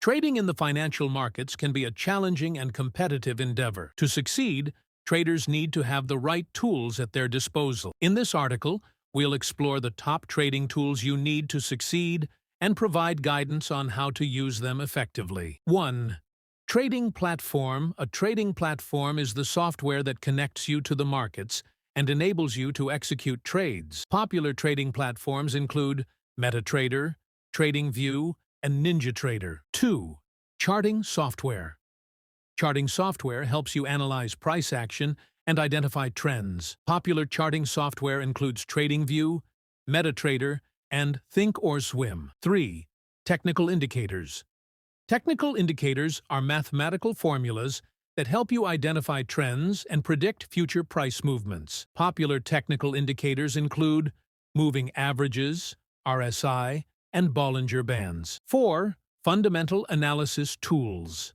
Trading in the financial markets can be a challenging and competitive endeavor. To succeed, traders need to have the right tools at their disposal. In this article, we'll explore the top trading tools you need to succeed and provide guidance on how to use them effectively. 1. Trading platform. A trading platform is the software that connects you to the markets and enables you to execute trades. Popular trading platforms include MetaTrader, TradingView, and NinjaTrader. 2. Charting software. Charting software helps you analyze price action and identify trends. Popular charting software includes TradingView, MetaTrader, and Thinkorswim. 3. Technical indicators. Technical indicators are mathematical formulas that help you identify trends and predict future price movements. Popular technical indicators include moving averages, RSI, and Bollinger Bands. 4. Fundamental analysis tools.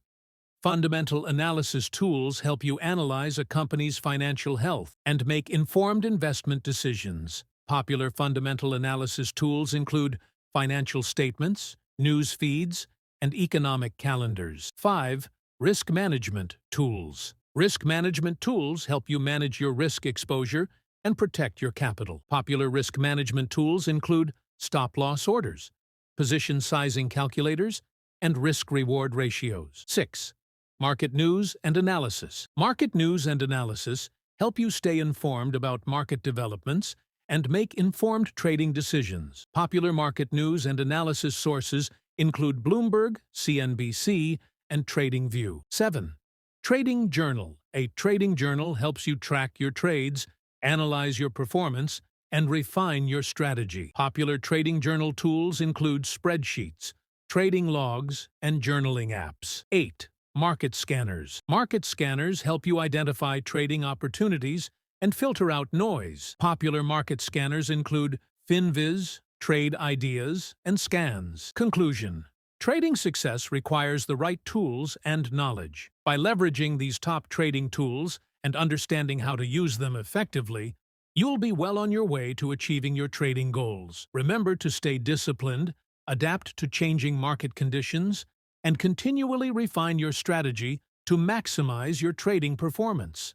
Fundamental analysis tools help you analyze a company's financial health and make informed investment decisions. Popular fundamental analysis tools include financial statements, news feeds, and economic calendars. 5. Risk management tools. Risk management tools help you manage your risk exposure and protect your capital. Popular risk management tools include stop-loss orders, position sizing calculators, and risk-reward ratios. 6. Market news and analysis. Market news and analysis help you stay informed about market developments and make informed trading decisions. Popular market news and analysis sources include Bloomberg, CNBC, and TradingView. 7. Trading journal. A trading journal helps you track your trades, analyze your performance, and refine your strategy. Popular trading journal tools include spreadsheets, trading logs, and journaling apps. 8. Market scanners. Market scanners help you identify trading opportunities and filter out noise. Popular market scanners include FinViz, Trade Ideas, and Scans. Conclusion. Trading success requires the right tools and knowledge. By leveraging these top trading tools and understanding how to use them effectively, you'll be well on your way to achieving your trading goals. Remember to stay disciplined, adapt to changing market conditions, and continually refine your strategy to maximize your trading performance.